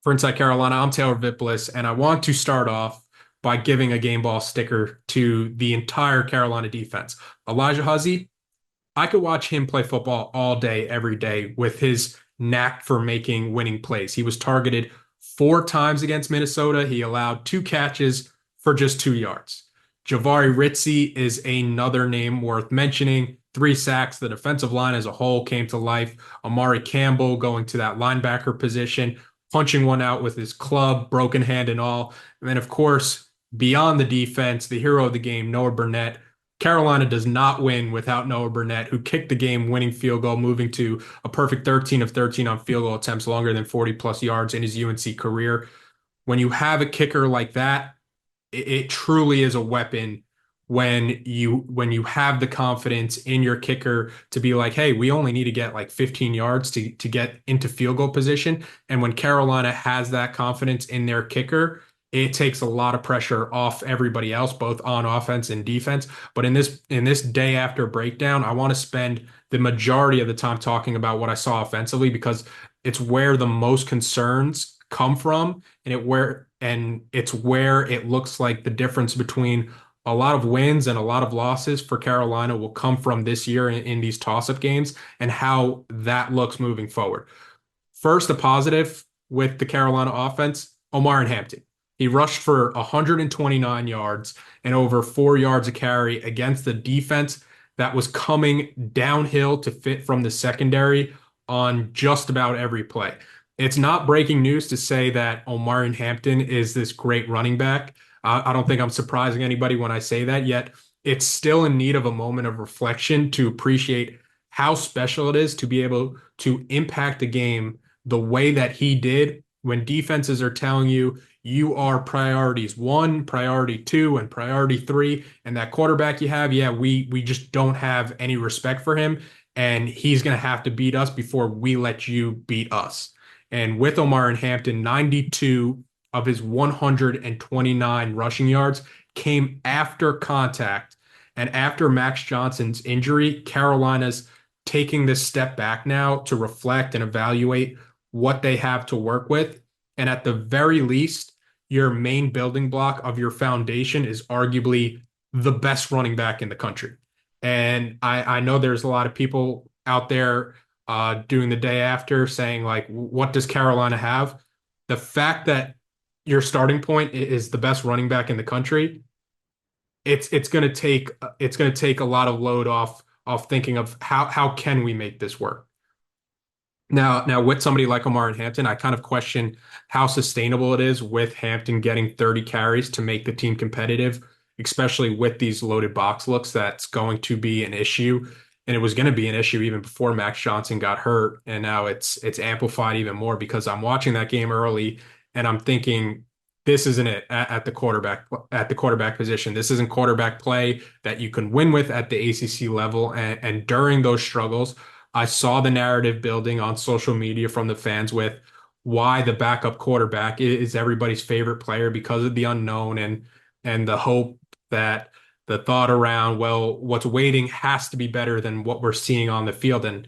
For Inside Carolina, I'm Taylor Vippolis, and I want to start off by giving a game ball sticker to the entire Carolina defense. Elijah Huzzy, I could watch him play football all day, every day with his knack for making winning plays. He was targeted 4 times against Minnesota. He allowed 2 catches for just 2 yards. Javari Ritzy is another name worth mentioning. 3 sacks. The defensive line as a whole came to life. Amari Campbell going to that linebacker position, punching one out with his club, broken hand and all. And then, of course, beyond the defense, the hero of the game, Noah Burnett. Carolina does not win without Noah Burnett, who kicked the game-winning field goal, moving to a perfect 13 of 13 on field goal attempts, longer than 40 plus yards in his UNC career. When you have a kicker like that, it truly is a weapon when you have the confidence in your kicker to be like, hey, we only need to get like 15 yards to get into field goal position. And when Carolina has that confidence in their kicker, it takes a lot of pressure off everybody else, both on offense and defense. But in this day after breakdown, I want to spend the majority of the time talking about what I saw offensively because it's where the most concerns come from, and it's where it looks like the difference between a lot of wins and a lot of losses for Carolina will come from this year in these toss-up games and how that looks moving forward. First, a positive with the Carolina offense, Omar Hampton. He rushed for 129 yards and over 4 yards a carry against the defense that was coming downhill to fit from the secondary on just about every play. It's not breaking news to say that Omar Hampton is this great running back. I don't think I'm surprising anybody when I say that, yet it's still in need of a moment of reflection to appreciate how special it is to be able to impact a game the way that he did when defenses are telling you you are priorities one, priority two, and priority three, and that quarterback you have, yeah, we just don't have any respect for him, and he's going to have to beat us before we let you beat us. And with Omar and Hampton, 92 of his 129 rushing yards came after contact. And after Max Johnson's injury, Carolina's taking this step back now to reflect and evaluate what they have to work with. And at the very least, your main building block of your foundation is arguably the best running back in the country. And I know there's a lot of people out there doing the day after saying, like, what does Carolina have? The fact that your starting point is the best running back in the country, it's going to take a lot of load off thinking of how can we make this work. Now with somebody like Omar and Hampton, I kind of question how sustainable it is with Hampton getting 30 carries to make the team competitive, especially with these loaded box looks. That's going to be an issue, and it was going to be an issue even before Max Johnson got hurt, and now it's amplified even more because I'm watching that game early and I'm thinking this isn't it at the quarterback position. This isn't quarterback play that you can win with at the ACC level, and during those struggles I saw the narrative building on social media from the fans with why the backup quarterback is everybody's favorite player because of the unknown and the hope that the thought around, well, what's waiting has to be better than what we're seeing on the field. And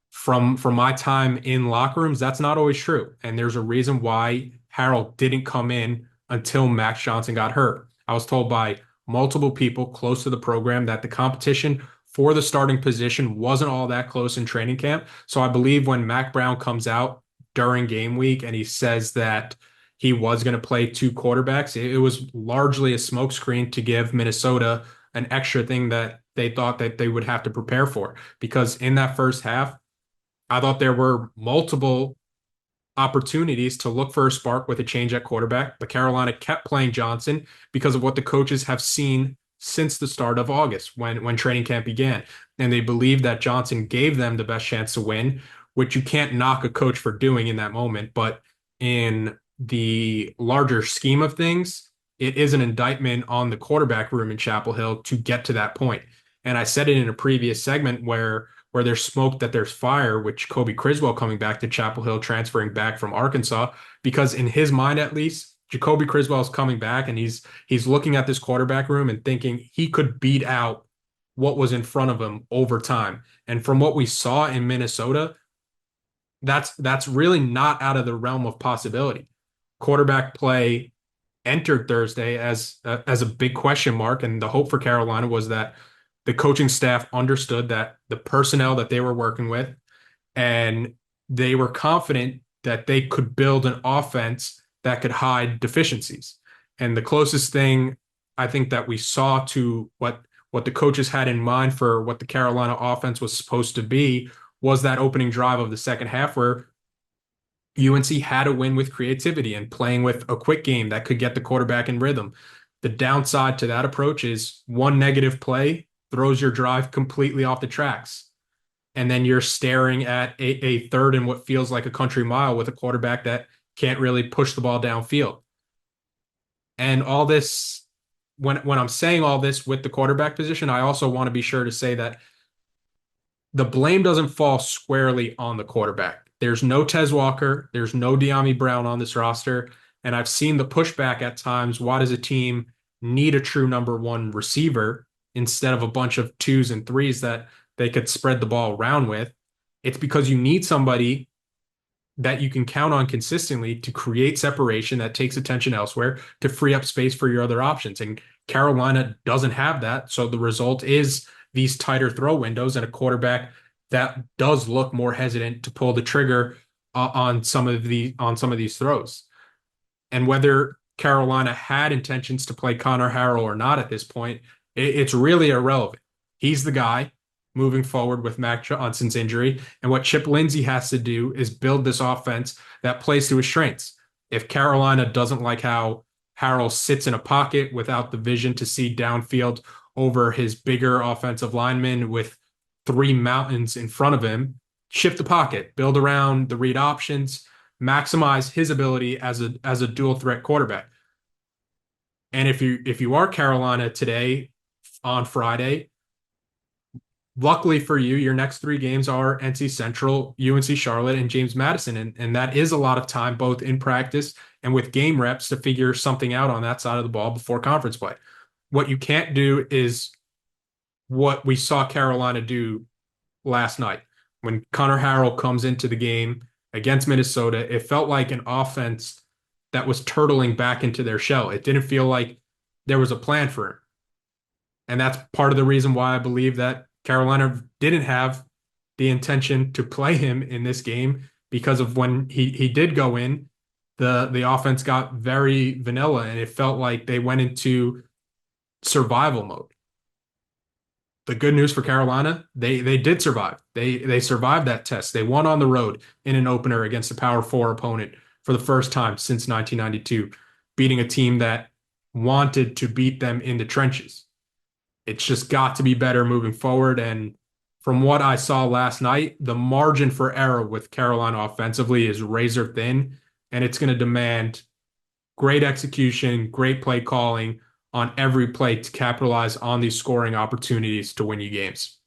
from my time in locker rooms, that's not always true. And there's a reason why Harold didn't come in until Max Johnson got hurt. I was told by multiple people close to the program that the competition for the starting position wasn't all that close in training camp. So I believe when Mac Brown comes out during game week and he says that he was going to play 2 quarterbacks, it was largely a smokescreen to give Minnesota an extra thing that they thought that they would have to prepare for. Because in that first half, I thought there were multiple opportunities to look for a spark with a change at quarterback, but Carolina kept playing Johnson because of what the coaches have seen since the start of August when training camp began. And they believed that Johnson gave them the best chance to win, which you can't knock a coach for doing in that moment. But in the larger scheme of things, it is an indictment on the quarterback room in Chapel Hill to get to that point. And I said it in a previous segment where there's smoke that there's fire, which Kobe Criswell coming back to Chapel Hill, transferring back from Arkansas, because in his mind at least, Jacoby Criswell is coming back and he's looking at this quarterback room and thinking he could beat out what was in front of him over time. And from what we saw in Minnesota, that's really not out of the realm of possibility. quarterback play entered Thursday as a big question mark, and the hope for Carolina was that the coaching staff understood that the personnel that they were working with, and they were confident that they could build an offense that could hide deficiencies. And the closest thing I think that we saw to what the coaches had in mind for what the Carolina offense was supposed to be was that opening drive of the second half where UNC had a win with creativity and playing with a quick game that could get the quarterback in rhythm. The downside to that approach is one negative play throws your drive completely off the tracks. And then you're staring at a third and what feels like a country mile with a quarterback that can't really push the ball downfield. And all this, when I'm saying all this with the quarterback position, I also want to be sure to say that the blame doesn't fall squarely on the quarterback. There's no Tez Walker, there's no De'Ami Brown on this roster, and I've seen the pushback at times. Why does a team need a true number one receiver instead of a bunch of twos and threes that they could spread the ball around with? It's because you need somebody that you can count on consistently to create separation that takes attention elsewhere to free up space for your other options. And Carolina doesn't have that. So the result is these tighter throw windows and a quarterback that does look more hesitant to pull the trigger on some of these throws. And whether Carolina had intentions to play Connor Harrell or not at this point, it's really irrelevant. He's the guy moving forward with Mac Johnson's injury. And what Chip Lindsey has to do is build this offense that plays to his strengths. If Carolina doesn't like how Harrell sits in a pocket without the vision to see downfield over his bigger offensive lineman with three mountains in front of him, shift the pocket, build around the read options, maximize his ability as a dual threat quarterback. And if you are Carolina today on Friday, luckily for you, your next three games are NC Central, UNC Charlotte, and James Madison. And that is a lot of time, both in practice and with game reps, to figure something out on that side of the ball before conference play. What you can't do is what we saw Carolina do last night. When Connor Harrell comes into the game against Minnesota, it felt like an offense that was turtling back into their shell. It didn't feel like there was a plan for him. And that's part of the reason why I believe that Carolina didn't have the intention to play him in this game, because of when he did go in, the offense got very vanilla and it felt like they went into survival mode. The good news for Carolina, they did survive. They survived that test. They won on the road in an opener against a Power Four opponent for the first time since 1992, beating a team that wanted to beat them in the trenches. It's just got to be better moving forward. And from what I saw last night, the margin for error with Carolina offensively is razor thin, and it's going to demand great execution, great play calling on every play to capitalize on these scoring opportunities to win you games.